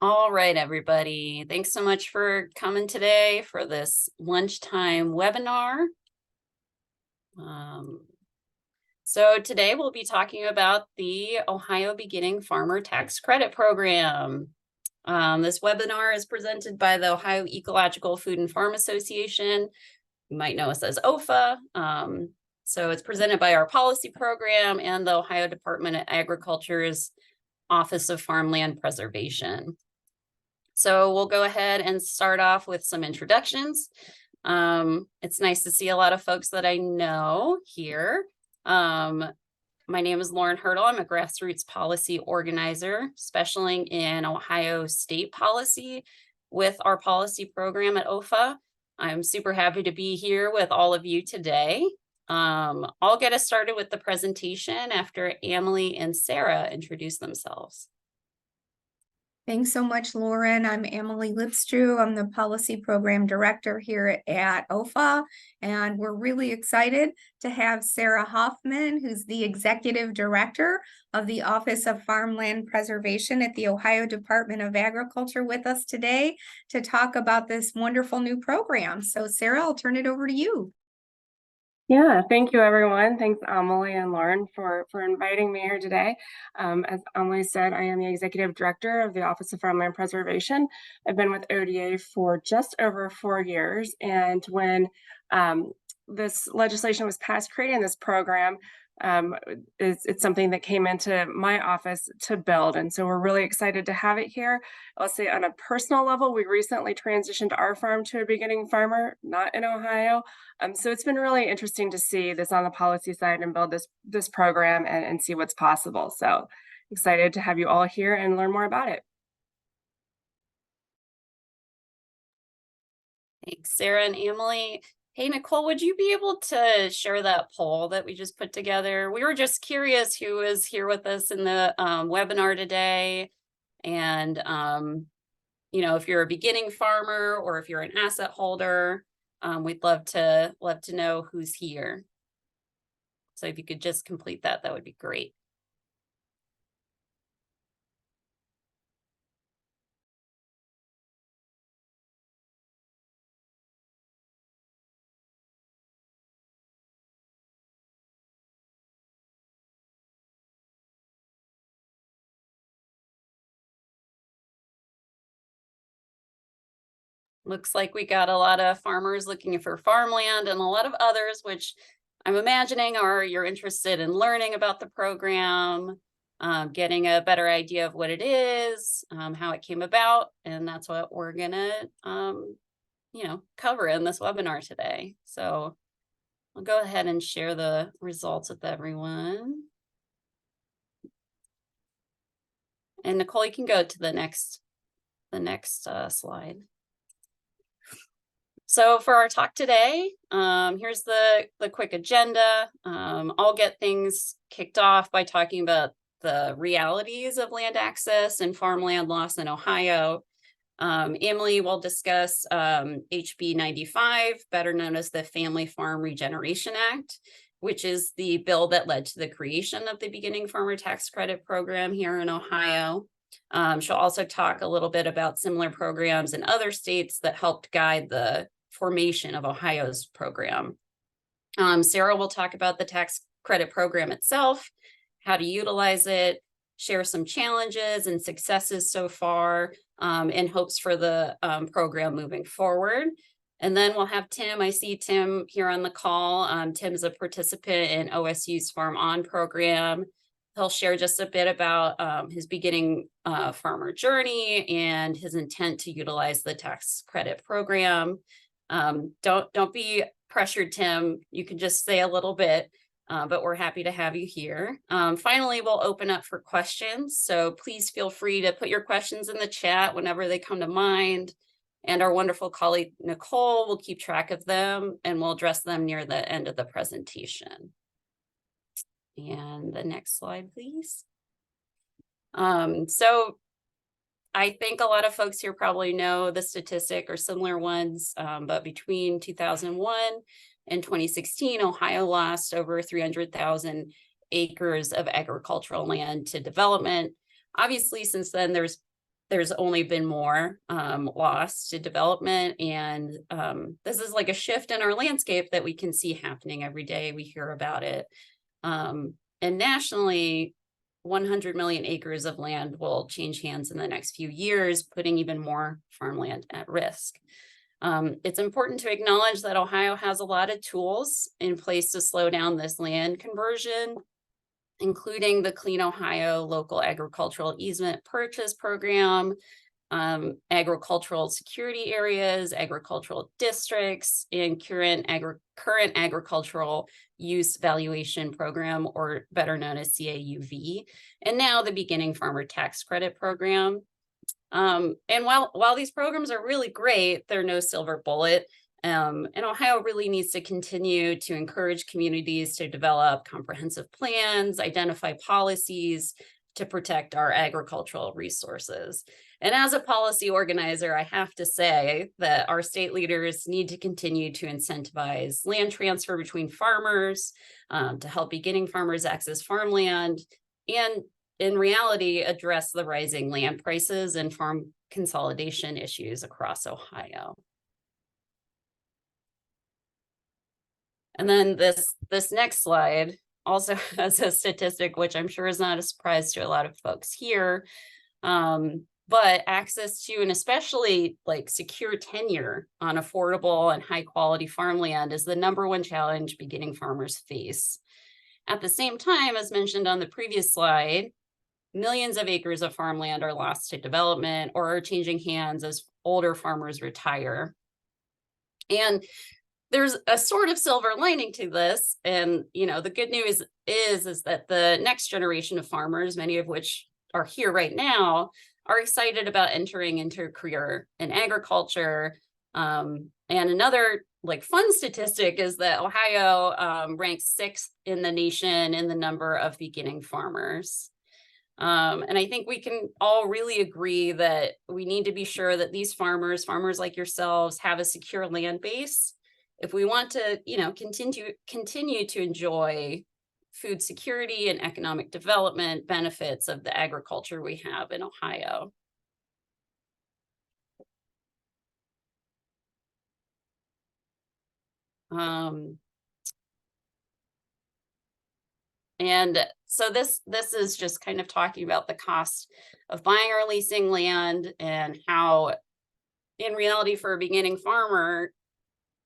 All right, everybody. Thanks so much for coming today for this lunchtime webinar. So today we'll be talking about the Ohio Beginning Farmer Tax Credit Program. This webinar is presented by the Ohio Ecological Food and Farm Association. You might know us as OEFFA. So it's presented by our policy program and the Ohio Department of Agriculture's Office of Farmland Preservation. So we'll go ahead and start off with some introductions. It's nice to see a lot of folks that I know here. My name is Lauren Hirtle. I'm a grassroots policy organizer, specializing in Ohio state policy with our policy program at OEFFA. I'm super happy to be here with all of you today. I'll get us started with the presentation after Amalie and Sarah introduce themselves. Thanks so much, Lauren. I'm Amalie Lipstreu. I'm the Policy Program Director here at OEFFA, and we're really excited to have Sarah Huffman, who's the Executive Director of the Office of Farmland Preservation at the Ohio Department of Agriculture, with us today to talk about this wonderful new program. So Sarah, I'll turn it over to you. Yeah, thank you, everyone. Thanks, Amalie and Lauren, for inviting me here today. As Amalie said, I am the Executive Director of the Office of Farmland Preservation. I've been with ODA for just over 4 years, and when this legislation was passed creating this program, it's something that came into my office to build, and so we're really excited to have it here. I'll say on a personal level, we recently transitioned our farm to a beginning farmer, not in Ohio. So it's been really interesting to see this on the policy side and build this program and see what's possible. So excited to have you all here and learn more about it. Thanks, Sarah and Amalie. Hey, Nicole, would you be able to share that poll that we just put together? We were just curious who is here with us in the webinar today. And, if you're a beginning farmer or if you're an asset holder, we'd love to know who's here. So if you could just complete that, that would be great. Looks like we got a lot of farmers looking for farmland and a lot of others, which I'm imagining you're interested in learning about the program, getting a better idea of what it is, how it came about, and that's what we're gonna, cover in this webinar today. So I'll go ahead and share the results with everyone. And Nicole, you can go to the next slide. So for our talk today, here's the quick agenda. I'll get things kicked off by talking about the realities of land access and farmland loss in Ohio. Amalie will discuss HB 95, better known as the Family Farm Regeneration Act, which is the bill that led to the creation of the Beginning Farmer Tax Credit Program here in Ohio. She'll also talk a little bit about similar programs in other states that helped guide the formation of Ohio's program. Sarah will talk about the tax credit program itself, how to utilize it, share some challenges and successes so far, and hopes for the program moving forward. And then we'll have Tim. I see Tim here on the call. Tim's a participant in OSU's Farm On program. He'll share just a bit about his beginning farmer journey and his intent to utilize the tax credit program. Don't be pressured, Tim. You can just say a little bit, but we're happy to have you here. Finally, we'll open up for questions. So please feel free to put your questions in the chat whenever they come to mind. And our wonderful colleague, Nicole, will keep track of them and we'll address them near the end of the presentation. And the next slide, please. So I think a lot of folks here probably know the statistic or similar ones, but between 2001 and 2016, Ohio lost over 300,000 acres of agricultural land to development. Obviously, since then, there's there's only been more loss to development. And this is like a shift in our landscape that we can see happening every day. We hear about it. And nationally, 100 million acres of land will change hands in the next few years, putting even more farmland at risk. It's important to acknowledge that Ohio has a lot of tools in place to slow down this land conversion, including the Clean Ohio Local Agricultural Easement Purchase Program, agricultural security areas, agricultural districts, and current agricultural use valuation program, or better known as CAUV, and now the Beginning Farmer Tax Credit Program. And while these programs are really great, they're no silver bullet. And Ohio really needs to continue to encourage communities to develop comprehensive plans, identify policies to protect our agricultural resources. And as a policy organizer, I have to say that our state leaders need to continue to incentivize land transfer between farmers, to help beginning farmers access farmland, and in reality, address the rising land prices and farm consolidation issues across Ohio. And then this next slide also has a statistic, which I'm sure is not a surprise to a lot of folks here. But access to, and especially like secure tenure on affordable and high quality farmland is the #1 challenge beginning farmers face. At the same time, as mentioned on the previous slide, millions of acres of farmland are lost to development or are changing hands as older farmers retire. And there's a sort of silver lining to this. And, the good news is that the next generation of farmers, many of which are here right now, are excited about entering into a career in agriculture. And another fun statistic is that Ohio ranks 6th in the nation in the number of beginning farmers. And I think we can all really agree that we need to be sure that these farmers like yourselves, have a secure land base if we want to, continue to enjoy food security and economic development benefits of the agriculture we have in Ohio. And so this is just kind of talking about the cost of buying or leasing land, and how in reality for a beginning farmer,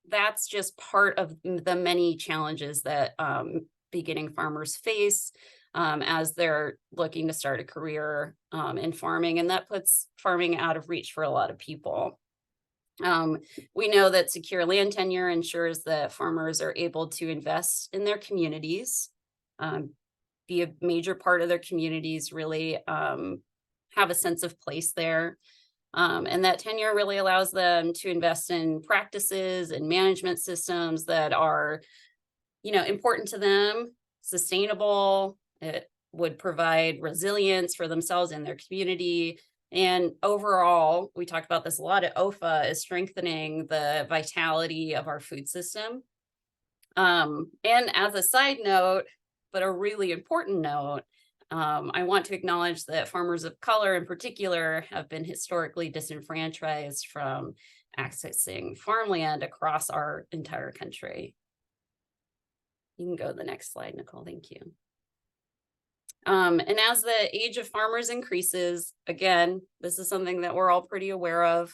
that's just part of the many challenges that beginning farmers face as they're looking to start a career in farming, and that puts farming out of reach for a lot of people. We know that secure land tenure ensures that farmers are able to invest in their communities, be a major part of their communities, really have a sense of place there. And that tenure really allows them to invest in practices and management systems that are, important to them, sustainable. It would provide resilience for themselves and their community. And overall, we talked about this a lot at OEFFA, is strengthening the vitality of our food system. And as a side note, but a really important note, I want to acknowledge that farmers of color in particular have been historically disenfranchised from accessing farmland across our entire country. You can go to the next slide, Nicole, thank you. And as the age of farmers increases, again, this is something that we're all pretty aware of,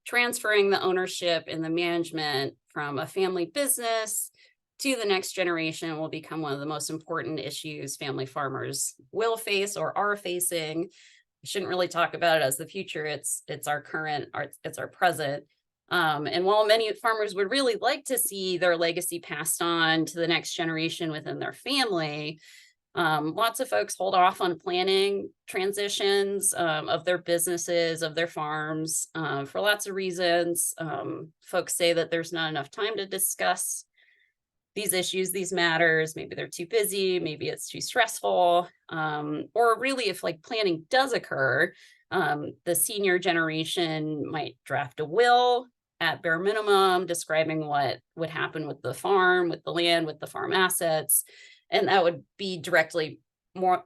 transferring the ownership and the management from a family business to the next generation will become one of the most important issues family farmers will face or are facing. We shouldn't really talk about it as the future. It's our current, it's our present. And while many farmers would really like to see their legacy passed on to the next generation within their family, lots of folks hold off on planning transitions of their businesses, of their farms, for lots of reasons. Folks say that there's not enough time to discuss these issues, these matters. Maybe they're too busy, maybe it's too stressful, or really if planning does occur, the senior generation might draft a will at bare minimum describing what would happen with the farm, with the land, with the farm assets, and that would be directly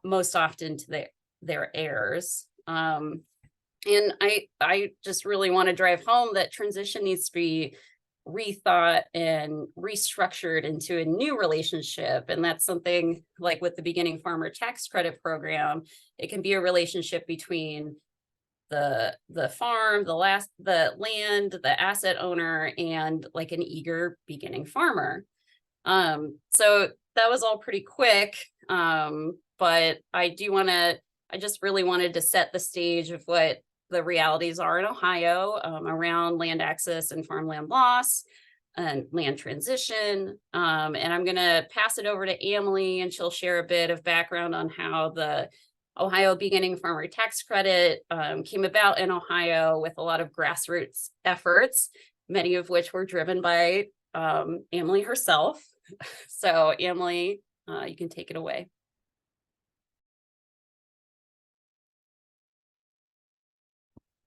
most often to their heirs. And I just really want to drive home that transition needs to be rethought and restructured into a new relationship. And that's something like with the beginning farmer tax credit program. It can be a relationship between the farm, the land, the asset owner, and like an eager beginning farmer. So that was all pretty quick. But I just really wanted to set the stage of what the realities are in Ohio around land access and farmland loss and land transition. And I'm going to pass it over to Amalie, and she'll share a bit of background on how the Ohio Beginning Farmer Tax Credit came about in Ohio with a lot of grassroots efforts, many of which were driven by Amalie herself. So Amalie, you can take it away.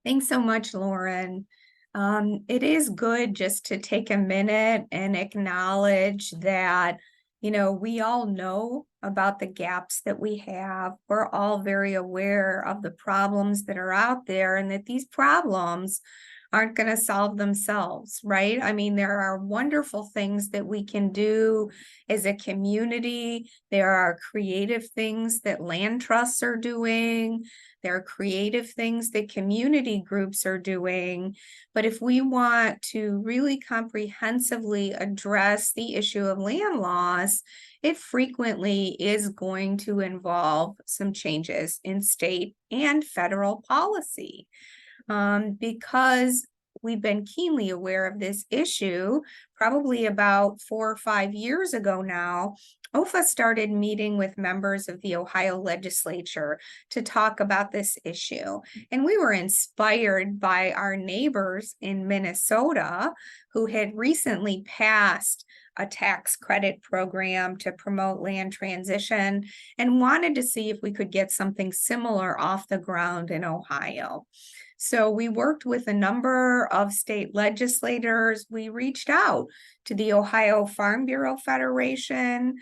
Thanks so much, Lauren. It is good just to take a minute and acknowledge that, we all know about the gaps that we have. We're all very aware of the problems that are out there, and that these problems aren't going to solve themselves, right? I mean, there are wonderful things that we can do as a community. There are creative things that land trusts are doing. There are creative things that community groups are doing. But if we want to really comprehensively address the issue of land loss, it frequently is going to involve some changes in state and federal policy. Because we've been keenly aware of this issue, probably about 4 or 5 years ago now, OEFFA started meeting with members of the Ohio legislature to talk about this issue. And we were inspired by our neighbors in Minnesota who had recently passed a tax credit program to promote land transition, and wanted to see if we could get something similar off the ground in Ohio. So we worked with a number of state legislators. We reached out to the Ohio Farm Bureau Federation.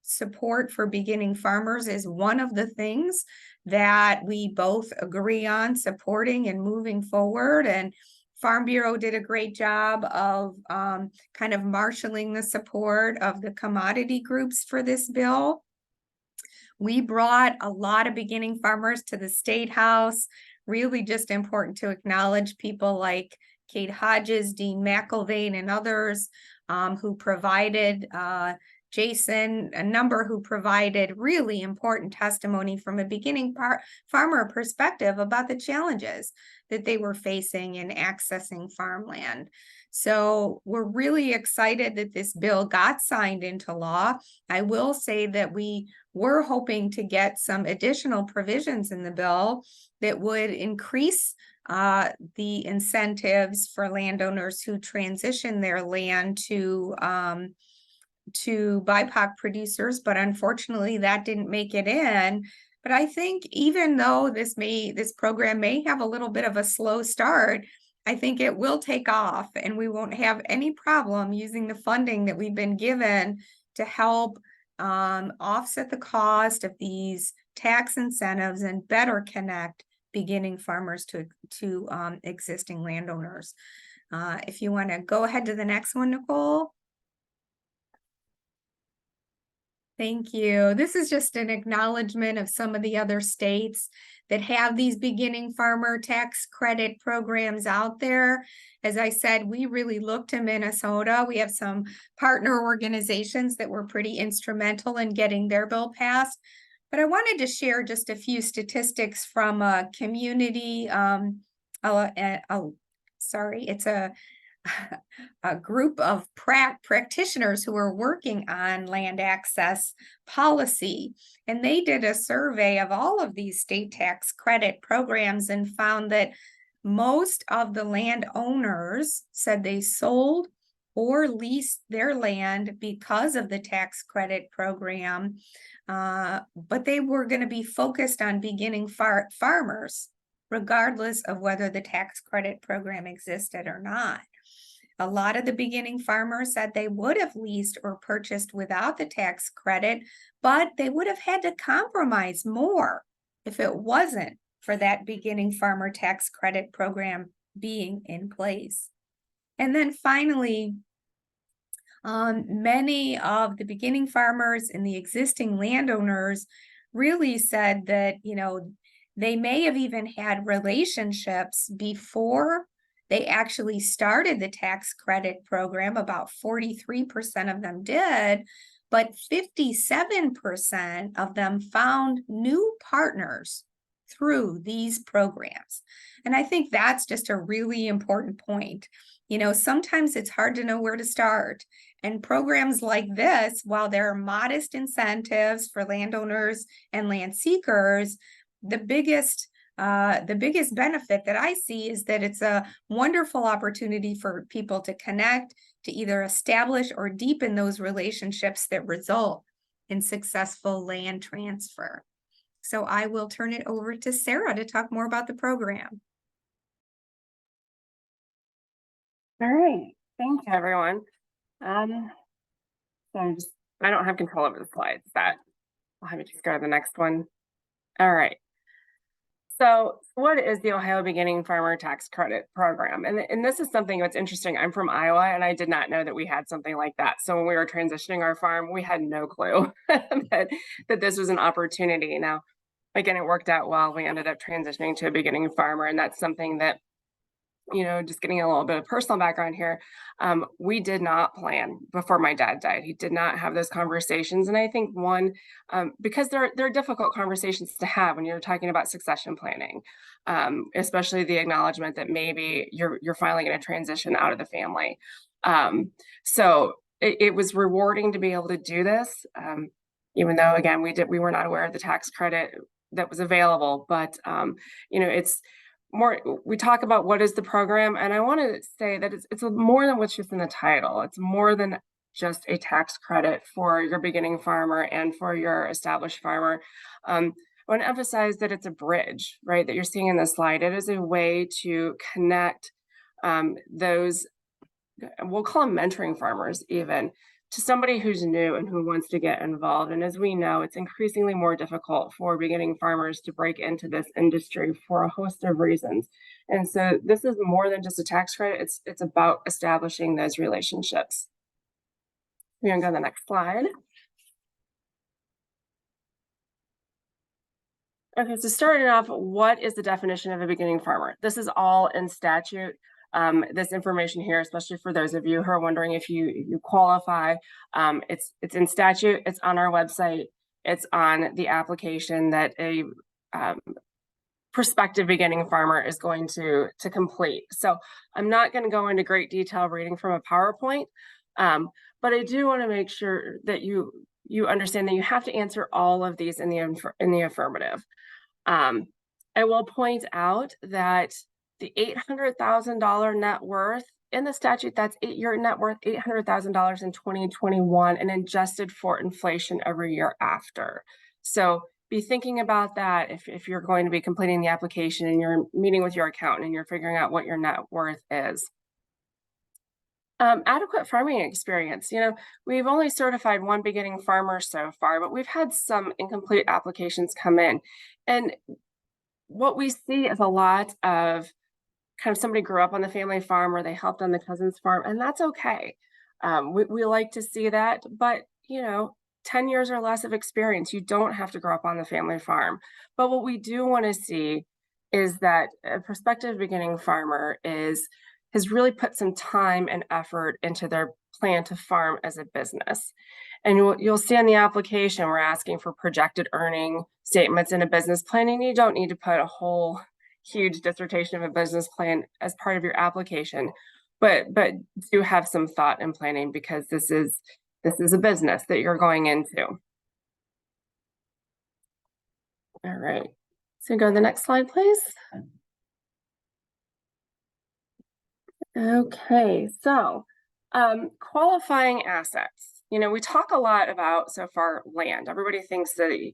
Support for beginning farmers is one of the things that we both agree on supporting and moving forward. And Farm Bureau did a great job of kind of marshaling the support of the commodity groups for this bill. We brought a lot of beginning farmers to the State House. Really just important to acknowledge people like Kate Hodges, Dean McIlvaine, and others who provided, Jason, a number who provided really important testimony from a beginning farmer perspective about the challenges that they were facing in accessing farmland. So we're really excited that this bill got signed into law. I will say that we were hoping to get some additional provisions in the bill that would increase the incentives for landowners who transition their land to BIPOC producers, but unfortunately that didn't make it in. But I think even though this program may have a little bit of a slow start, I think it will take off, and we won't have any problem using the funding that we've been given to help offset the cost of these tax incentives and better connect beginning farmers to existing landowners. If you want to go ahead to the next one, Nicole. Thank you. This is just an acknowledgement of some of the other states that have these beginning farmer tax credit programs out there. As I said, we really look to Minnesota. We have some partner organizations that were pretty instrumental in getting their bill passed. But I wanted to share just a few statistics from a community, it's a group of practitioners who are working on land access policy. And they did a survey of all of these state tax credit programs and found that most of the landowners said they sold or leased their land because of the tax credit program. But they were going to be focused on beginning farmers, regardless of whether the tax credit program existed or not. A lot of the beginning farmers said they would have leased or purchased without the tax credit, but they would have had to compromise more if it wasn't for that beginning farmer tax credit program being in place. And then finally, many of the beginning farmers and the existing landowners really said that, they may have even had relationships before they actually started the tax credit program. About 43% of them did, but 57% of them found new partners through these programs. And I think that's just a really important point. Sometimes it's hard to know where to start. And programs like this, while there are modest incentives for landowners and land seekers, the biggest benefit that I see is that it's a wonderful opportunity for people to connect, to either establish or deepen those relationships that result in successful land transfer. So I will turn it over to Sarah to talk more about the program. All right, thank you, everyone. So I don't have control over the slides. I'll have you just go to the next one. All right. So what is the Ohio Beginning Farmer Tax Credit Program? And this is something that's interesting. I'm from Iowa, and I did not know that we had something like that. So when we were transitioning our farm, we had no clue that this was an opportunity. Now, again, it worked out well. We ended up transitioning to a beginning farmer, and that's something that, just getting a little bit of personal background here, we did not plan before my dad died. He did not have those conversations. And I think because they're difficult conversations to have when you're talking about succession planning, especially the acknowledgement that maybe you're finally going to transition out of the family. So it was rewarding to be able to do this, even though, again, we were not aware of the tax credit that was available, but it's more, we talk about what is the program, and I want to say that it's more than what's just in the title. It's more than just a tax credit for your beginning farmer and for your established farmer. I want to emphasize that it's a bridge, right, that you're seeing in this slide. It is a way to connect those, we'll call them mentoring farmers even, to somebody who's new and who wants to get involved. And as we know, it's increasingly more difficult for beginning farmers to break into this industry for a host of reasons. And so this is more than just a tax credit. It's about establishing those relationships. We're gonna go to the next slide. Okay, so starting off, what is the definition of a beginning farmer? This is all in statute. This information here, especially for those of you who are wondering if you qualify, it's in statute, it's on our website, it's on the application that a prospective beginning farmer is going to complete. So I'm not going to go into great detail reading from a PowerPoint, but I do want to make sure that you understand that you have to answer all of these in the affirmative. I will point out that the $800,000 net worth in the statute, that's your net worth $800,000 in 2021 and adjusted for inflation every year after. So be thinking about that if you're going to be completing the application and you're meeting with your accountant and you're figuring out what your net worth is. Adequate farming experience. We've only certified one beginning farmer so far, but we've had some incomplete applications come in. And what we see is a lot of kind of somebody grew up on the family farm or they helped on the cousin's farm, and that's okay. We like to see that, but 10 years or less of experience, you don't have to grow up on the family farm. But what we do want to see is that a prospective beginning farmer has really put some time and effort into their plan to farm as a business. And you'll see in the application, we're asking for projected earning statements in a business plan, and you don't need to put a whole huge dissertation of a business plan as part of your application, but do have some thought and planning, because this is a business that you're going into. All right, so go to the next slide, please. Okay, so qualifying assets. We talk a lot about so far land. Everybody thinks that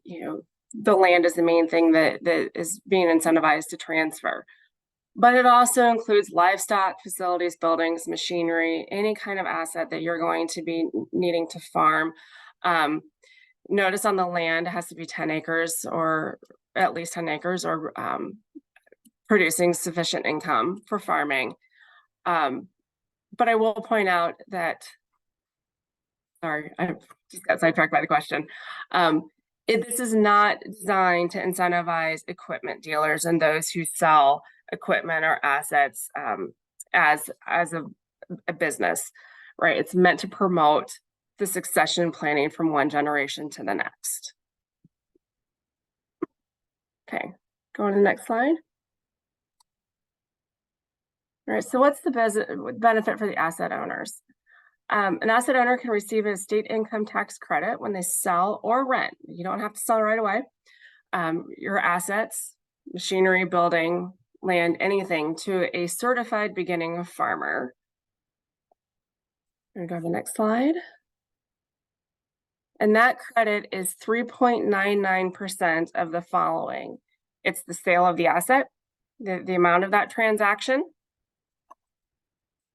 the land is the main thing that is being incentivized to transfer. But it also includes livestock, facilities, buildings, machinery, any kind of asset that you're going to be needing to farm. Notice on the land, it has to be 10 acres or at least 10 acres or producing sufficient income for farming. But I will point out that, sorry, I just got sidetracked by the question. This is not designed to incentivize equipment dealers and those who sell equipment or assets as a business, right? It's meant to promote the succession planning from one generation to the next. Okay, go on to the next slide. All right, so what's the benefit for the asset owners? An asset owner can receive a state income tax credit when they sell or rent. You don't have to sell right away. Your assets, machinery, building, land, anything to a certified beginning farmer. Go to the next slide. And that credit is 3.99% of the following. It's the sale of the asset, the amount of that transaction.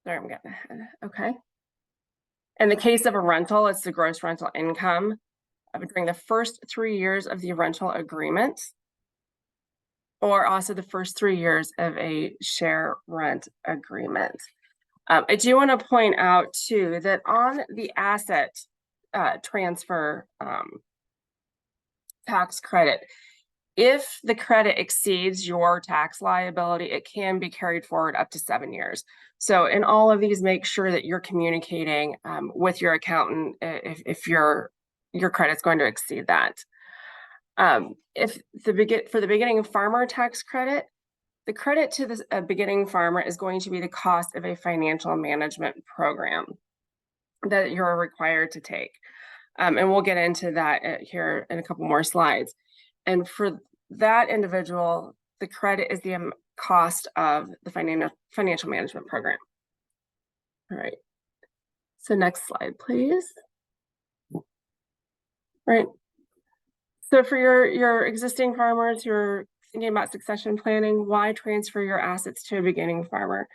Sorry, I'm getting ahead. Okay. In the case of a rental, it's the gross rental income during the first 3 years of the rental agreement, or also the first 3 years of a share rent agreement. I do want to point out too that on the asset transfer tax credit, if the credit exceeds your tax liability, it can be carried forward up to 7 years. So in all of these, make sure that you're communicating with your accountant if your credit's going to exceed that. If for the beginning farmer tax credit, the credit to the beginning farmer is going to be the cost of a financial management program that you're required to take. And we'll get into that here in a couple more slides. And for that individual, the credit is the cost of the financial management program. All right. So next slide, please. All right. So for your existing farmers, you're thinking about succession planning, why transfer your assets to a beginning farmer?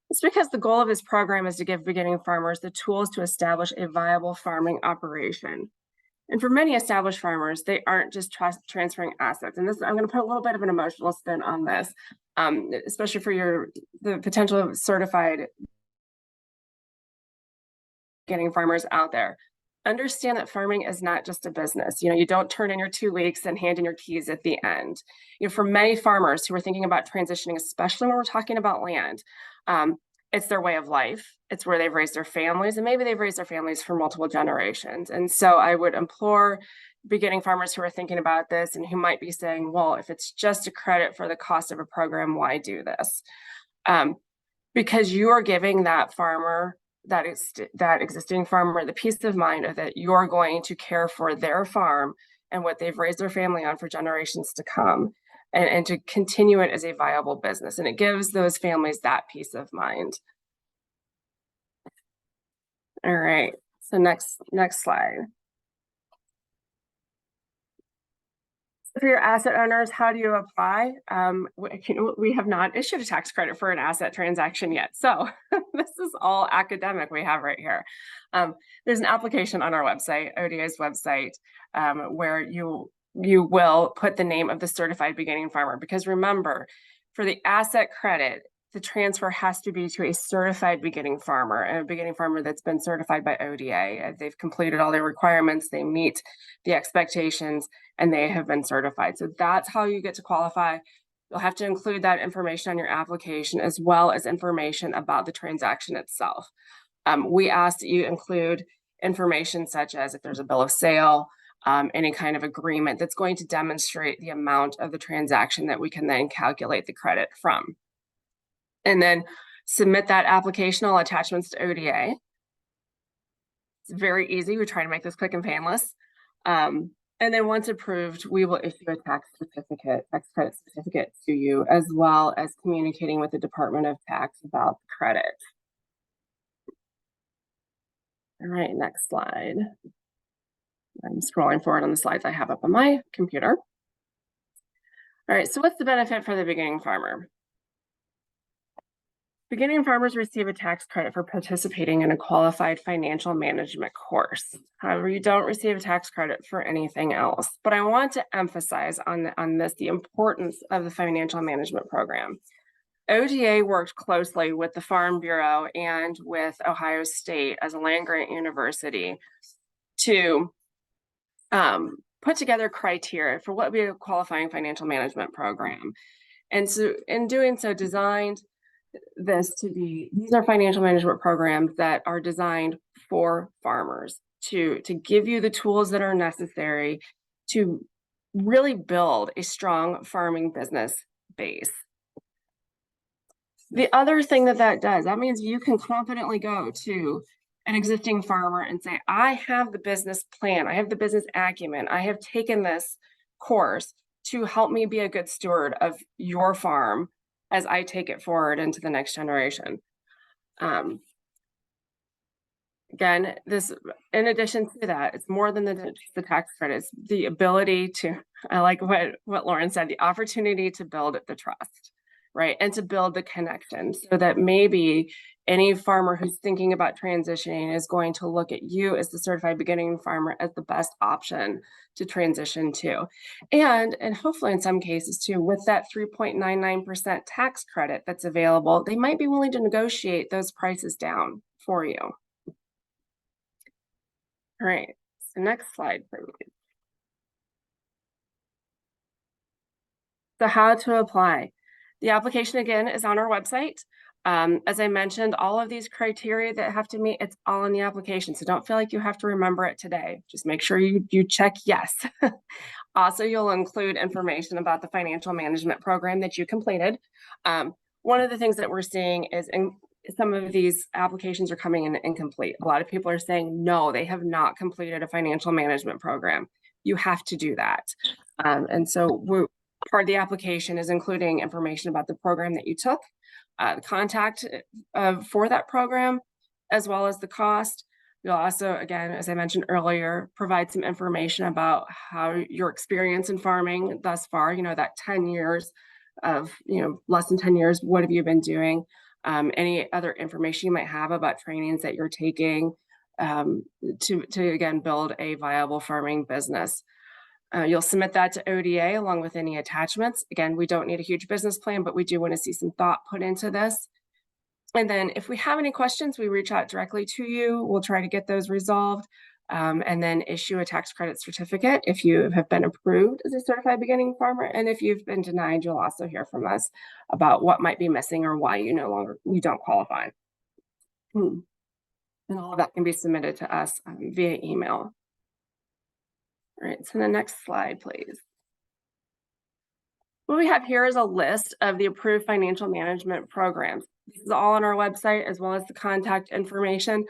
It's because the goal of this program is to give beginning farmers the tools to establish a viable farming operation. And for many established farmers, they aren't just transferring assets. And this, I'm going to put a little bit of an emotional spin on this, especially for the potential of certified beginning farmers out there. Understand that farming is not just a business. You don't turn in your 2 weeks and hand in your keys at the end. For many farmers who are thinking about transitioning, especially when we're talking about land, it's their way of life. It's where they've raised their families, and maybe they've raised their families for multiple generations. And so I would implore beginning farmers who are thinking about this and who might be saying, well, if it's just a credit for the cost of a program, why do this? Because you are giving that farmer, that existing farmer, the peace of mind of that you're going to care for their farm and what they've raised their family on for generations to come, and to continue it as a viable business. And it gives those families that peace of mind. All right, so next slide. For your asset owners, how do you apply? We have not issued a tax credit for an asset transaction yet. So this is all academic we have right here. There's an application on our website, ODA's website, where you will put the name of the certified beginning farmer, because remember, for the asset credit, the transfer has to be to a certified beginning farmer, and a beginning farmer that's been certified by ODA. They've completed all their requirements, they meet the expectations, and they have been certified. So that's how you get to qualify. You'll have to include that information on your application, as well as information about the transaction itself. We ask that you include information such as if there's a bill of sale, any kind of agreement that's going to demonstrate the amount of the transaction that we can then calculate the credit from. And then submit that application, all attachments to ODA. It's very easy. We try to make this quick and painless. And then once approved, we will issue a tax credit certificate to you, as well as communicating with the Department of Tax about the credit. All right, next slide. I'm scrolling forward on the slides I have up on my computer. All right, so what's the benefit for the beginning farmer? Beginning farmers receive a tax credit for participating in a qualified financial management course. However, you don't receive a tax credit for anything else. But I want to emphasize on this the importance of the financial management program. ODA worked closely with the Farm Bureau and with Ohio State as a land-grant university to put together criteria for what would be a qualifying financial management program. And so in doing so, designed this to be, these are financial management programs that are designed for farmers to give you the tools that are necessary to really build a strong farming business base. The other thing that does, that means you can confidently go to an existing farmer and say, I have the business plan, I have the business acumen, I have taken this course to help me be a good steward of your farm as I take it forward into the next generation. Again, this, in addition to that, it's more than the tax credits, the ability to, I like what Lauren said, the opportunity to build the trust, right? And to build the connection so that maybe any farmer who's thinking about transitioning is going to look at you as the certified beginning farmer as the best option to transition to. And hopefully in some cases too, with that 3.99% tax credit that's available, they might be willing to negotiate those prices down for you. All right, so next slide, please. So how to apply. The application again is on our website. As I mentioned, all of these criteria that have to meet, it's all in the application. So don't feel like you have to remember it today. Just make sure you check yes. Also, you'll include information about the financial management program that you completed. One of the things that we're seeing is some of these applications are coming in incomplete. A lot of people are saying, no, they have not completed a financial management program. You have to do that. And so part of the application is including information about the program that you took, the contact for that program, as well as the cost. You'll also, again, as I mentioned earlier, provide some information about how your experience in farming thus far, that 10 years of, less than 10 years, what have you been doing? Any other information you might have about trainings that you're taking to again, build a viable farming business. You'll submit that to ODA along with any attachments. Again, we don't need a huge business plan, but we do want to see some thought put into this. And then if we have any questions, we reach out directly to you. We'll try to get those resolved and then issue a tax credit certificate if you have been approved as a certified beginning farmer. And if you've been denied, you'll also hear from us about what might be missing or why you don't qualify. And all of that can be submitted to us via email. All right, so the next slide, please. What we have here is a list of the approved financial management programs. This is all on our website as well as the contact information.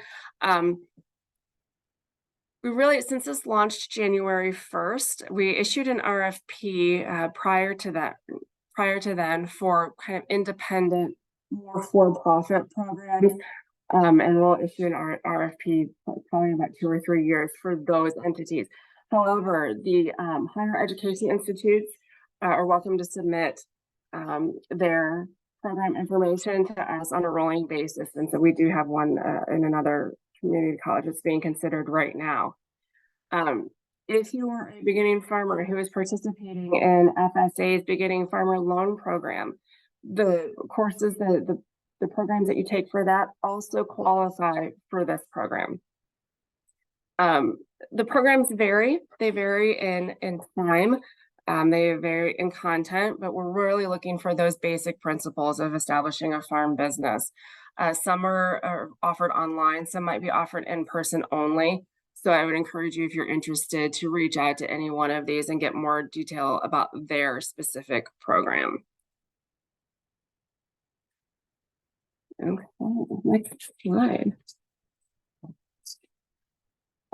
We really, since this launched January 1st, we issued an RFP prior to then for kind of independent, more for-profit programs. And we'll issue an RFP probably in about 2 or 3 years for those entities. However, the higher education institutes are welcome to submit their program information to us on a rolling basis. And so we do have one in another community college that's being considered right now. If you are a beginning farmer who is participating in FSA's Beginning Farmer Loan Program, the courses, the programs that you take for that also qualify for this program. The programs vary. They vary in time. They vary in content, but we're really looking for those basic principles of establishing a farm business. Some are offered online, some might be offered in person only. So I would encourage you, if you're interested, to reach out to any one of these and get more detail about their specific program. Okay, next slide.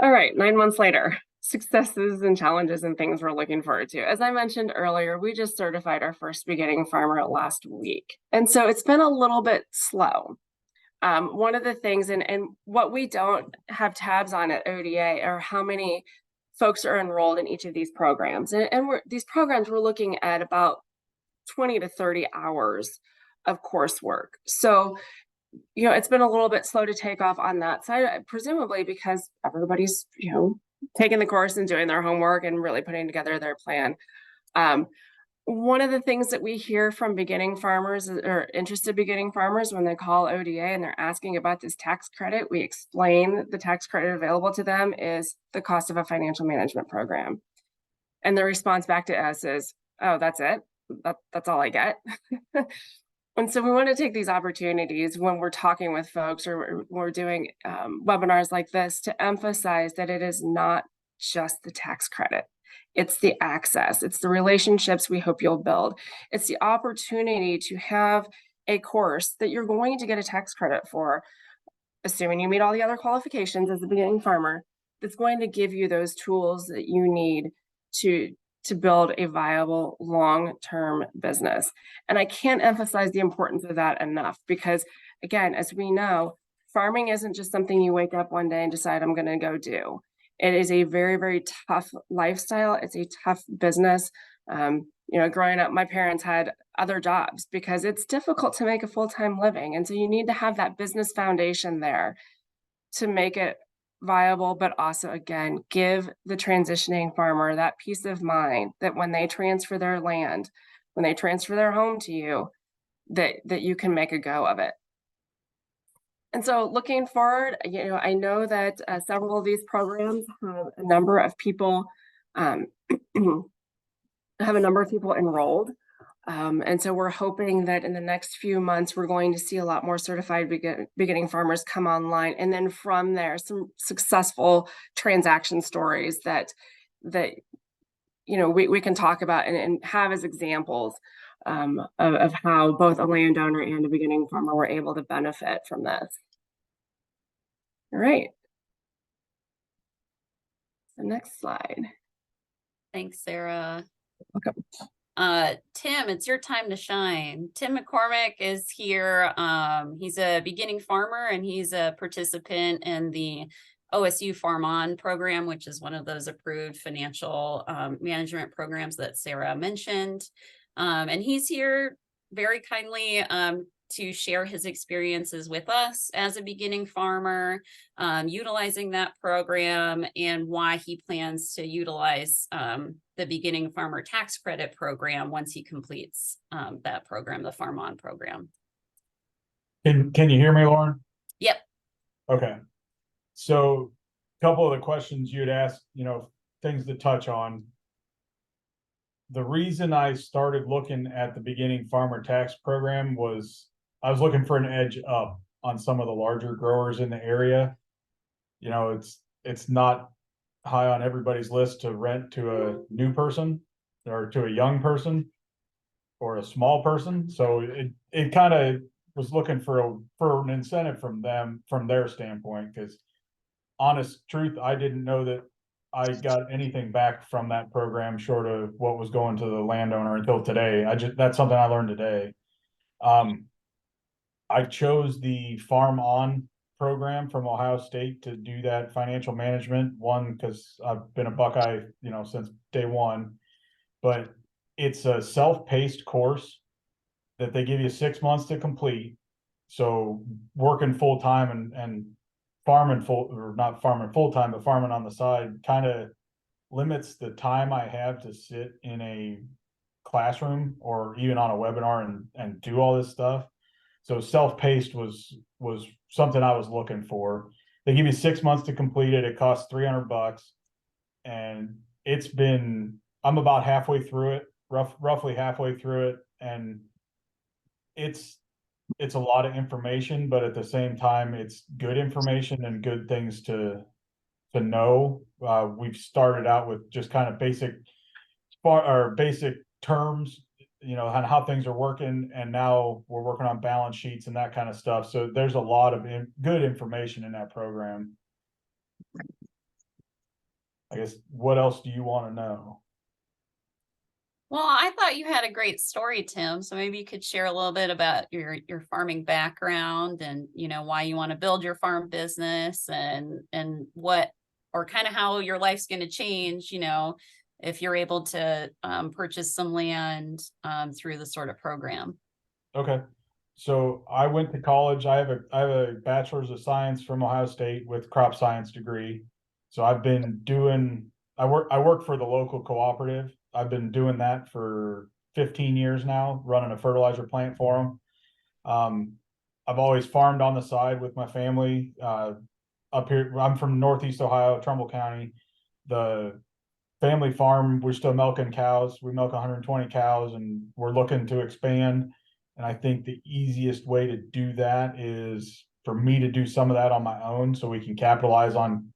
All right, 9 months later, successes and challenges and things we're looking forward to. As I mentioned earlier, we just certified our first beginning farmer last week. And so it's been a little bit slow. One of the things, and what we don't have tabs on at ODA are how many folks are enrolled in each of these programs. And these programs, we're looking at about 20 to 30 hours of coursework. So, it's been a little bit slow to take off on that side, presumably because everybody's, taking the course and doing their homework and really putting together their plan. One of the things that we hear from beginning farmers or interested beginning farmers when they call ODA and they're asking about this tax credit, we explain the tax credit available to them is the cost of a financial management program. And the response back to us is, oh, that's it? That's all I get? And so we want to take these opportunities when we're talking with folks or we're doing webinars like this to emphasize that it is not just the tax credit. It's the access. It's the relationships we hope you'll build. It's the opportunity to have a course that you're going to get a tax credit for, assuming you meet all the other qualifications as a beginning farmer, that's going to give you those tools that you need to build a viable long-term business. And I can't emphasize the importance of that enough because, again, as we know, farming isn't just something you wake up one day and decide I'm going to go do. It is a very, very tough lifestyle. It's a tough business. Growing up, my parents had other jobs because it's difficult to make a full-time living. And so you need to have that business foundation there to make it viable, but also, again, give the transitioning farmer that peace of mind that when they transfer their land, when they transfer their home to you, that you can make a go of it. And so looking forward, I know that several of these programs have a number of people enrolled. And so we're hoping that in the next few months, we're going to see a lot more certified beginning farmers come online. And then from there, some successful transaction stories that we can talk about and have as examples of how both a landowner and a beginning farmer were able to benefit from this. All right. The next slide. Thanks, Sarah. Welcome. Tim, it's your time to shine. Tim McCormick is here. He's a beginning farmer and he's a participant in the OSU Farm On program, which is one of those approved financial management programs that Sarah mentioned. And he's here very kindly to share his experiences with us as a beginning farmer, utilizing that program and why he plans to utilize the beginning farmer tax credit program once he completes that program, the Farm On program. Can you hear me, Lauren? Yep. Okay. So a couple of the questions you'd asked, things to touch on. The reason I started looking at the beginning farmer tax program was I was looking for an edge up on some of the larger growers in the area. It's not high on everybody's list to rent to a new person or to a young person or a small person. So it kind of was looking for an incentive from them, from their standpoint, because honest truth, I didn't know that I got anything back from that program short of what was going to the landowner until today. That's something I learned today. I chose the Farm On program from Ohio State to do that financial management one, because I've been a Buckeye, since day one, but it's a self-paced course that they give you 6 months to complete. So working full time and farming not farming full time, but farming on the side kind of limits the time I have to sit in a classroom or even on a webinar and do all this stuff. So self-paced was something I was looking for. They give you 6 months to complete it. It costs $300, and I'm about halfway through it, roughly halfway through it, and it's a lot of information, but at the same time, it's good information and good things to know. We've started out with just kind of basic terms, on how things are working, and now we're working on balance sheets and that kind of stuff. So there's a lot of good information in that program. I guess, what else do you want to know? Well, I thought you had a great story, Tim. So maybe you could share a little bit about your farming background and, why you want to build your farm business and what, or kind of how your life's going to change, if you're able to purchase some land through the sort of program. Okay. So I went to college. I have a bachelor's of science from Ohio State with crop science degree. So I've been doing I work for the local cooperative. I've been doing that for 15 years now, running a fertilizer plant for them. I've always farmed on the side with my family. Up here, I'm from Northeast Ohio, Trumbull County. The family farm, we're still milking cows. We milk 120 cows, and we're looking to expand. And I think the easiest way to do that is for me to do some of that on my own so we can capitalize on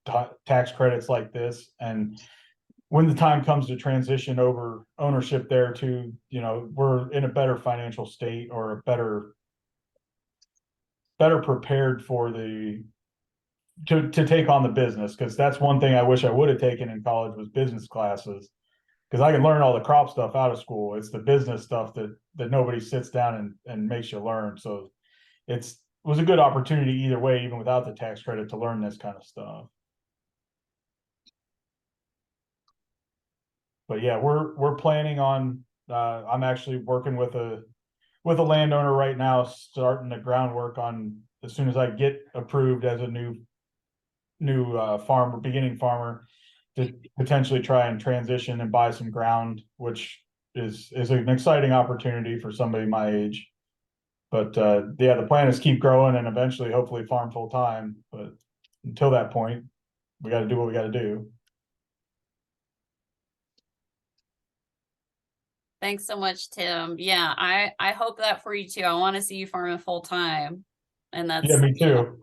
tax credits like this. And when the time comes to transition over ownership there too, we're in a better financial state, or a better prepared for to take on the business. Because that's one thing I wish I would have taken in college, was business classes. Because I can learn all the crop stuff out of school. It's the business stuff that nobody sits down and makes you learn. So it was a good opportunity either way, even without the tax credit, to learn this kind of stuff. But yeah, we're planning on. I'm actually working with a landowner right now, starting the groundwork on, as soon as I get approved as a new farmer, beginning farmer, to potentially try and transition and buy some ground, which is an exciting opportunity for somebody my age. But yeah, the plan is keep growing and eventually, hopefully, farm full time. But until that point, we got to do what we got to do. Thanks so much, Tim. Yeah, I hope that for you too. I want to see you farming full time. And Yeah, me too.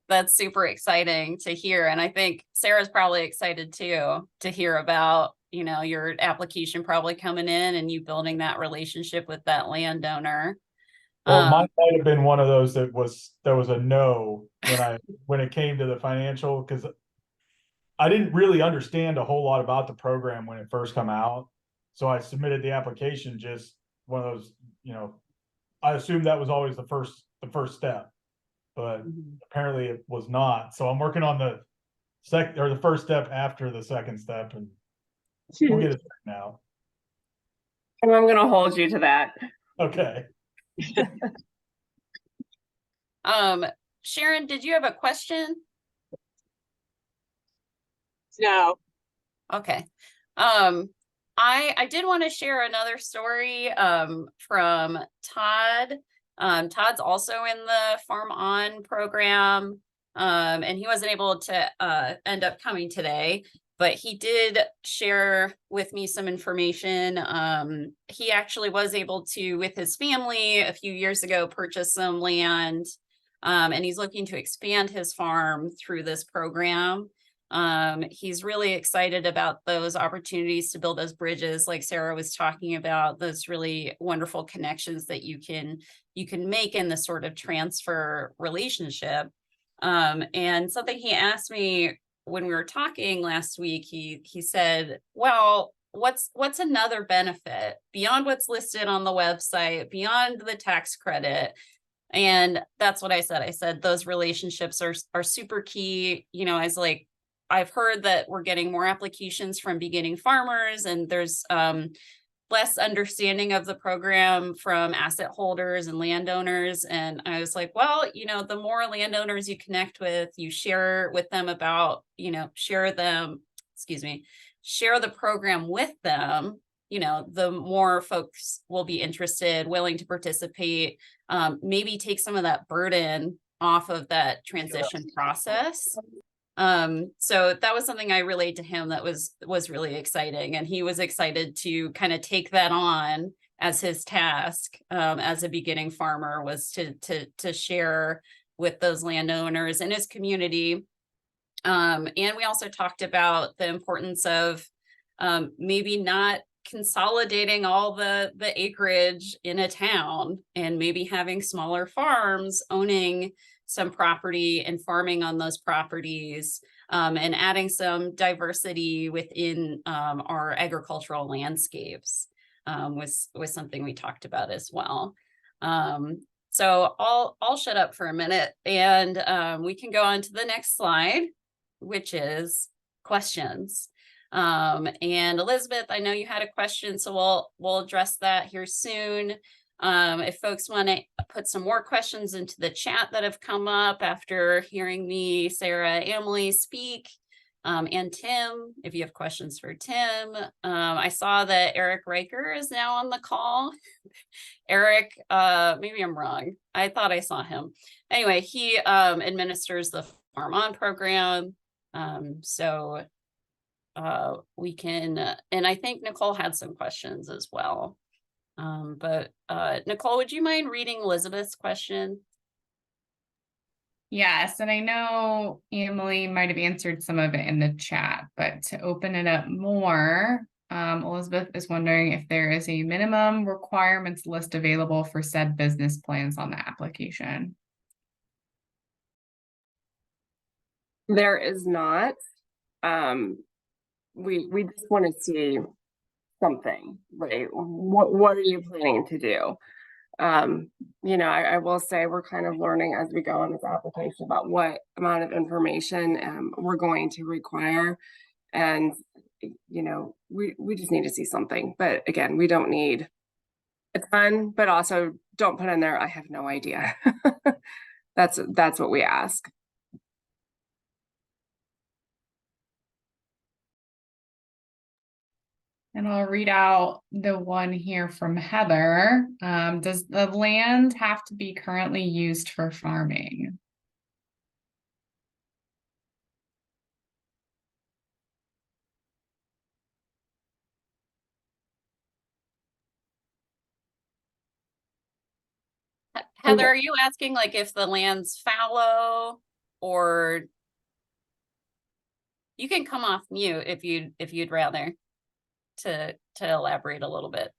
That's super exciting to hear. And I think Sarah's probably excited too, to hear about, your application probably coming in and you building that relationship with that landowner. Well, mine might have been one of those that was a no when it came to the financial, because I didn't really understand a whole lot about the program when it first come out. So I submitted the application, just one of those, I assumed that was always the first step, but apparently it was not. So I'm working on the the first step after the second step, and we'll get it now. And I'm going to hold you to that. Okay. Sharon, did you have a question? No. Okay. I did want to share another story from Todd. Todd's also in the Farm On program, and he wasn't able to end up coming today, but he did share with me some information. He actually was able to, with his family a few years ago, purchase some land, and he's looking to expand his farm through this program. He's really excited about those opportunities to build those bridges, like Sarah was talking about, those really wonderful connections that you can make in this sort of transfer relationship. And something he asked me when we were talking last week, he said, well, what's another benefit beyond what's listed on the website, beyond the tax credit? And that's what I said. I said those relationships are super key. As like, I've heard that we're getting more applications from beginning farmers, and there's less understanding of the program from asset holders and landowners. And I was like, well, the more landowners you connect with, you share with them about, share the program with them, the more folks will be interested, willing to participate, maybe take some of that burden off of that transition process. So that was something I relayed to him that was really exciting, and he was excited to kind of take that on as his task as a beginning farmer, was to share with those landowners in his community. And we also talked about the importance of maybe not consolidating all the acreage in a town, and maybe having smaller farms owning some property and farming on those properties, and adding some diversity within our agricultural landscapes was something we talked about as well. So I'll shut up for a minute, and we can go on to the next slide, which is questions. And Elizabeth, I know you had a question, so we'll address that here soon. If folks want to put some more questions into the chat that have come up after hearing me, Sarah, Amalie speak, and Tim, if you have questions for Tim. I saw that Eric Riker is now on the call. Eric, maybe I'm wrong. I thought I saw him. Anyway, he administers the Farm On program. So we can, and I think Nicole had some questions as well. But Nicole, would you mind reading Elizabeth's question? Yes, and I know Emily might have answered some of it in the chat, but to open it up more, Elizabeth is wondering if there is a minimum requirements list available for said business plans on the application. There is not. We just want to see something, right? What are you planning to do? You know, I will say we're kind of learning as we go on this application about what amount of information we're going to require. And, you know, we just need to see something. But again, we don't need a ton, but also don't put in there, I have no idea. That's what we ask. And I'll read out the one here from Heather. Does the land have to be currently used for farming? Heather, are you asking like if the land's fallow, or you can come off mute if you'd rather to elaborate a little bit.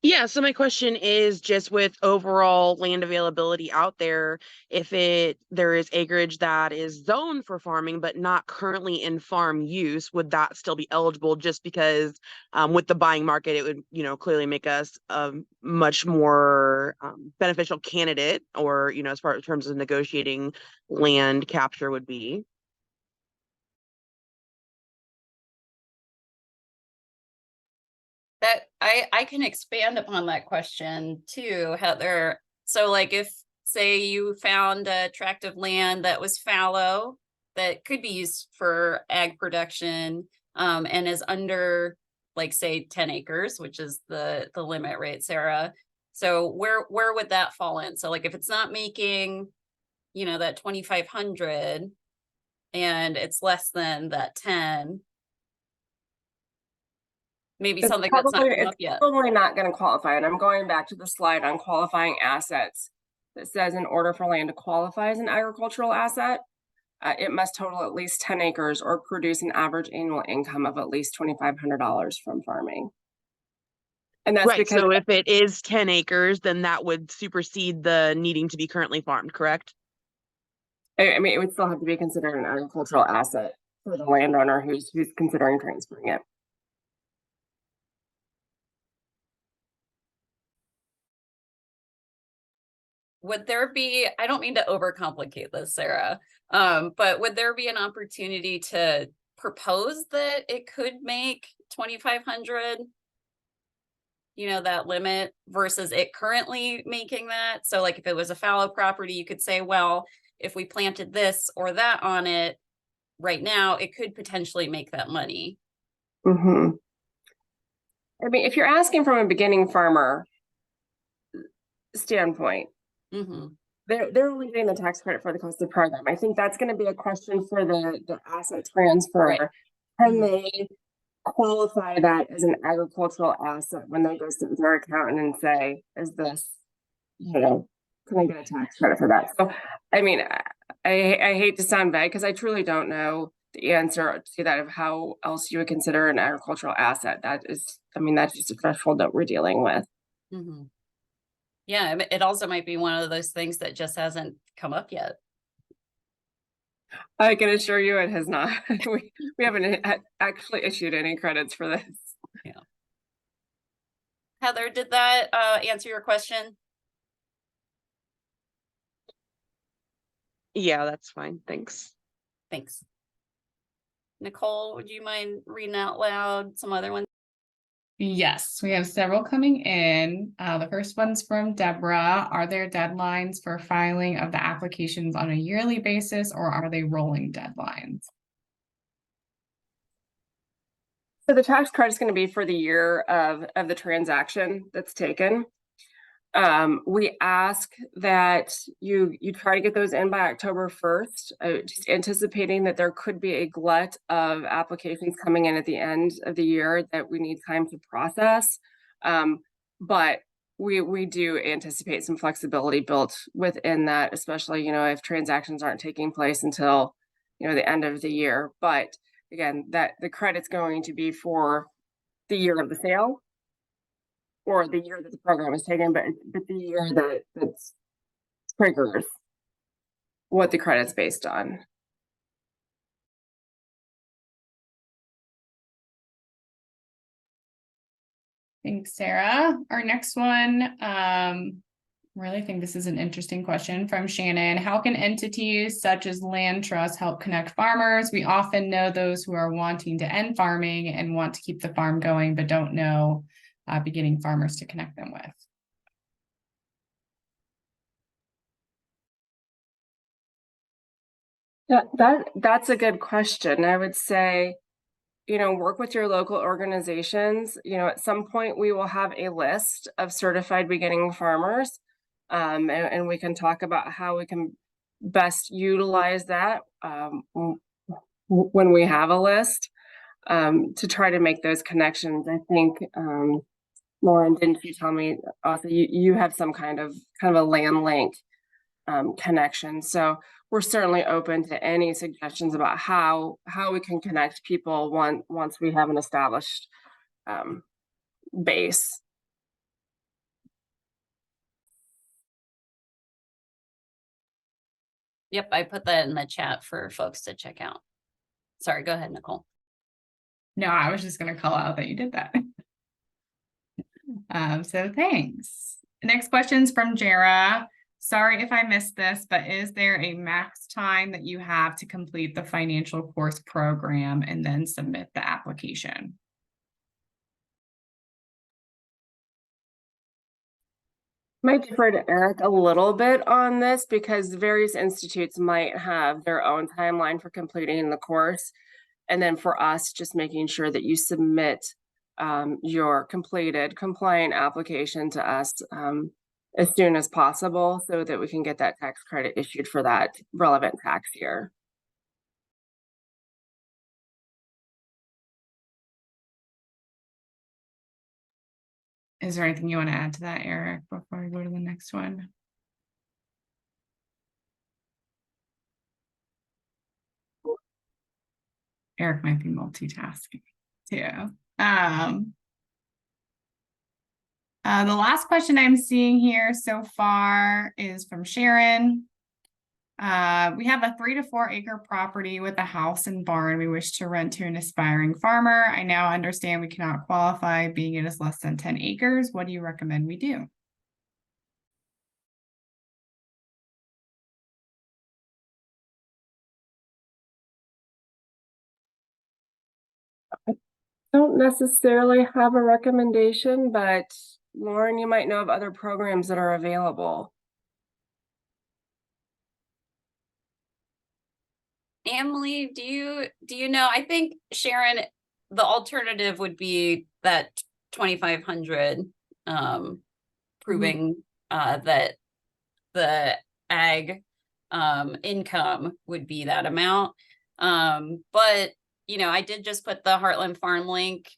Yeah, so my question is just with overall land availability out there, if there is acreage that is zoned for farming but not currently in farm use, would that still be eligible? Just because with the buying market, it would, you know, clearly make us a much more beneficial candidate, or, you know, as far in terms of negotiating land capture would be. That I can expand upon that question too, Heather. So like if, say, you found a tract of land that was fallow that could be used for ag production, and is under, like, say 10 acres, which is the limit, right, Sarah? So where would that fall in? So like if it's not making, you know, that 2,500 and it's less than that 10, maybe something that's not come up yet. Probably not going to qualify. And I'm going back to the slide on qualifying assets that says in order for land to qualify as an agricultural asset, it must total at least 10 acres or produce an average annual income of at least $2,500 from farming. And that's right. because, so if it is 10 acres, then that would supersede the needing to be currently farmed, correct? I mean, it would still have to be considered an agricultural asset for the landowner who's considering transferring it. Would there be, I don't mean to overcomplicate this, Sarah, but would there be an opportunity to propose that it could make 2,500, you know, that limit, versus it currently making that? So like if it was a fallow property, you could say, well, if we planted this or that on it right now, it could potentially make that money. Mm-hmm. I mean, if you're asking from a beginning farmer standpoint, Mm-hmm. they're only getting the tax credit for the cost of the program. I think that's going to be a question for the asset transfer. Right. Can they qualify that as an agricultural asset when they go to their accountant and say, is this, you know, can I get a tax credit for that? So, I mean, I hate to sound vague because I truly don't know the answer to that of how else you would consider an agricultural asset. That is, I mean, that's just a threshold that we're dealing with. Mm-hmm. Yeah, it also might be one of those things that just hasn't come up yet. I can assure you it has not. we haven't actually issued any credits for this. Yeah. Heather, did that answer your question? Yeah, that's fine. Thanks. Thanks. Nicole, would you mind reading out loud some other ones? Yes, we have several coming in. The first one's from Deborah. Are there deadlines for filing of the applications on a yearly basis, or are they rolling deadlines? So the tax credit is going to be for the year of the transaction that's taken. We ask that you try to get those in by October 1st, just anticipating that there could be a glut of applications coming in at the end of the year that we need time to process. But we do anticipate some flexibility built within that, especially, if transactions aren't taking place until, the end of the year. But again, that the credit's going to be for the year of the sale, or the year that the program is taken, but the year that triggers what the credit's based on. Thanks, Sarah. Our next one, really think this is an interesting question from Shannon. How can entities such as land trusts help connect farmers? We often know those who are wanting to end farming and want to keep the farm going, but don't know beginning farmers to connect them with. That's a good question. I would say, work with your local organizations. At some point we will have a list of certified beginning farmers, and we can talk about how we can best utilize that when we have a list, to try to make those connections. I think, Lauren, didn't you tell me also you have some kind of a land link connection? So we're certainly open to any suggestions about how we can connect people once we have an established base. Yep, I put that in the chat for folks to check out. Sorry, go ahead, Nicole. No, I was just going to call out that you did that. So thanks. Next question's from Jara. Sorry if I missed this, but is there a max time that you have to complete the financial course program and then submit the application? Might defer to Eric a little bit on this, because various institutes might have their own timeline for completing the course. And then for us, just making sure that you submit your completed compliant application to us as soon as possible, so that we can get that tax credit issued for that relevant tax year. Is there anything you want to add to that, Eric, before we go to the next one? Eric might be multitasking too. The last question I'm seeing here so far is from Sharon. We have a 3 to 4 acre property with a house and barn we wish to rent to an aspiring farmer. I now understand we cannot qualify being it is less than 10 acres. What do you recommend we do? Don't necessarily have a recommendation, but Lauren, you might know of other programs that are available. Amalie, do you know? I think, Sharon, the alternative would be that 2,500, proving that the ag income would be that amount. But I did just put the Heartland Farm link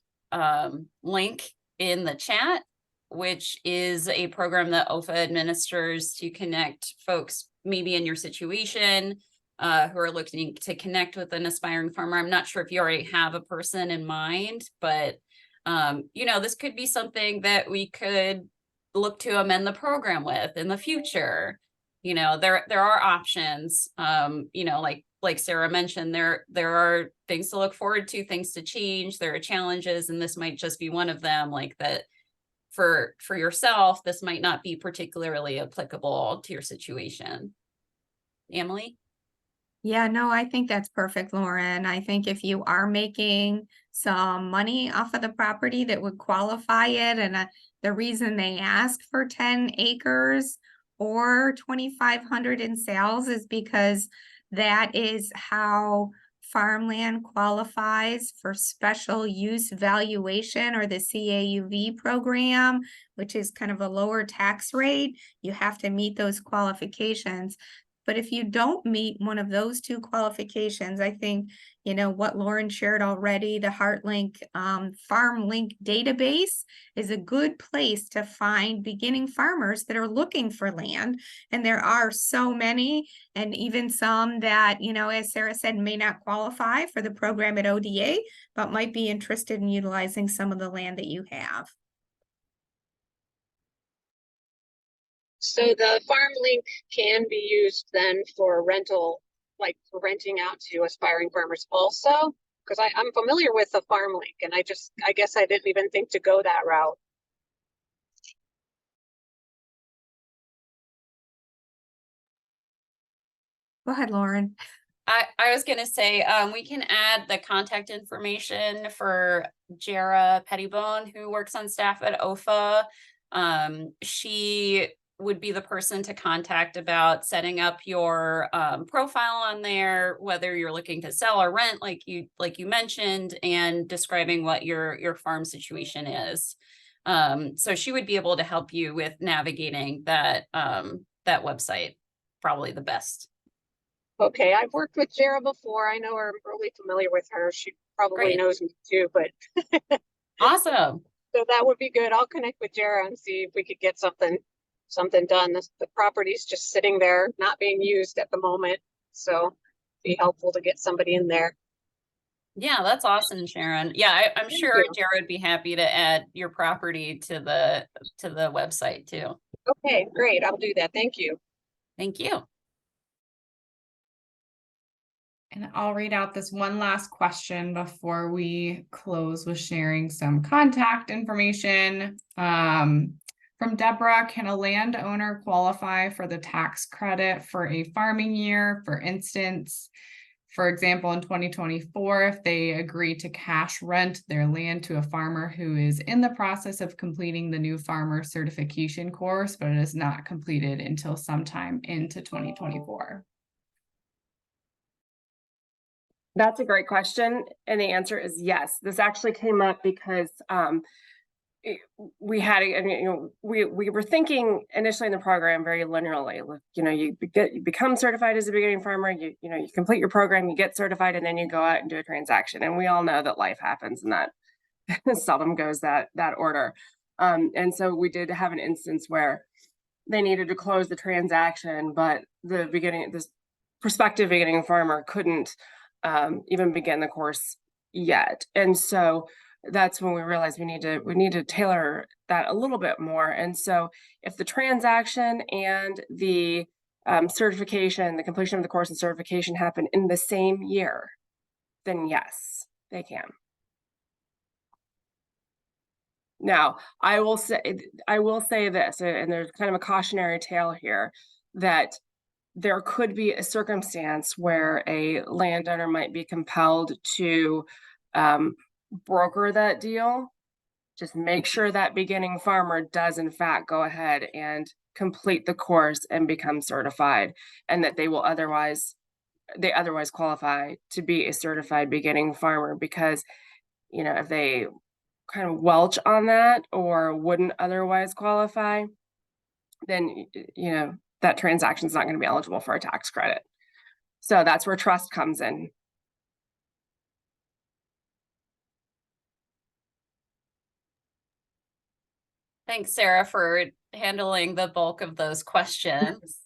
in the chat, which is a program that OEFFA administers to connect folks maybe in your situation who are looking to connect with an aspiring farmer. I'm not sure if you already have a person in mind, but this could be something that we could look to amend the program with in the future. There are options. Like Sarah mentioned, there are things to look forward to, things to change. There are challenges, and this might just be one of them. Like that, for yourself, this might not be particularly applicable to your situation. Amalie? Yeah, no, I think that's perfect, Lauren. I think if you are making some money off of the property that would qualify it, and the reason they ask for 10 acres or 2,500 in sales is because that is how farmland qualifies for special use valuation, or the CAUV program, which is kind of a lower tax rate. You have to meet those qualifications. But if you don't meet one of those two qualifications, I think, you know, what Lauren shared already, the HeartLink FarmLink database is a good place to find beginning farmers that are looking for land. And there are so many, and even some that, you know, as Sarah said, may not qualify for the program at ODA, but might be interested in utilizing some of the land that you have. So the farm link can be used then for rental, like for renting out to aspiring farmers also? Because I'm familiar with the farm link, and I guess I didn't even think to go that route. Go ahead, Lauren. I was gonna say, we can add the contact information for Jara Pettibone, who works on staff at OEFFA. She would be the person to contact about setting up your profile on there, whether you're looking to sell or rent, like you mentioned, and describing what your farm situation is. So she would be able to help you with navigating that that website, probably the best. Okay, I've worked with Jara before. I know her. I'm really familiar with her. She probably Great. knows me too, but Awesome. so that would be good. I'll connect with Jara and see if we could get something done. The property's just sitting there, not being used at the moment. So be helpful to get somebody in there. Yeah, that's awesome, Sharon. Yeah, I'm Thank sure you. Jared would be happy to add your property to the website too. Okay, great. I'll do that. Thank you. Thank you. And I'll read out this one last question before we close with sharing some contact information. From Deborah, can a landowner qualify for the tax credit for a farming year? For instance, for example, in 2024, if they agree to cash rent their land to a farmer who is in the process of completing the new farmer certification course, but it is not completed until sometime into 2024. That's a great question. And the answer is yes. This actually came up because we had, I mean, you know, we were thinking initially in the program very linearly. You know, you become certified as a beginning farmer, you complete your program, you get certified, and then you go out and do a transaction. And we all know that life happens and that seldom goes that order. And so we did have an instance where they needed to close the transaction, but this prospective beginning farmer couldn't even begin the course yet. And so that's when we realized we need to tailor that a little bit more. And so if the transaction and the certification, the completion of the course and certification happen in the same year, then yes, they can. Now, I will say this, and there's kind of a cautionary tale here, that there could be a circumstance where a landowner might be compelled to broker that deal. Just make sure that beginning farmer does in fact go ahead and complete the course and become certified, and that they otherwise qualify to be a certified beginning farmer. Because, you know, if they kind of welch on that or wouldn't otherwise qualify, then, you know, that transaction is not going to be eligible for a tax credit. So that's where trust comes in. Thanks, Sarah, for handling the bulk of those questions.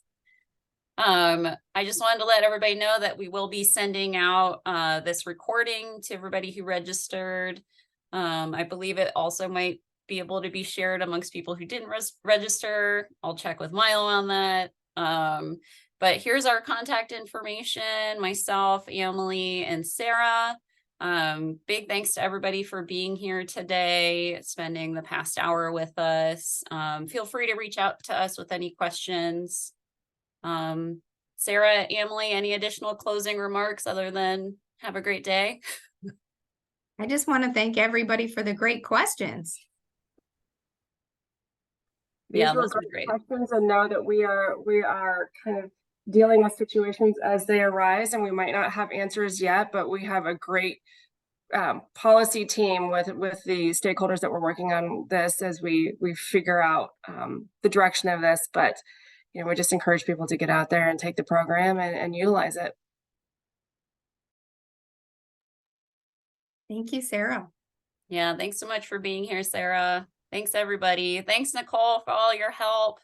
I just wanted to let everybody know that we will be sending out this recording to everybody who registered. I believe it also might be able to be shared amongst people who didn't register. I'll check with Milo on that. But here's our contact information: myself, Amalie, and Sarah. Big thanks to everybody for being here today, spending the past hour with us. Feel free to reach out to us with any questions. Sarah, Amalie, any additional closing remarks other than have a great day? I just want to thank everybody for the great questions. Yeah, These were those were great great. questions, and know that we are kind of dealing with situations as they arise, and we might not have answers yet, but we have a great policy team with the stakeholders that we're working on this as we figure out the direction of this. But you know, we just encourage people to get out there and take the program and utilize it. Thank you, Sarah. Yeah, thanks so much for being here, Sarah. Thanks, everybody. Thanks, Nicole, for all your help.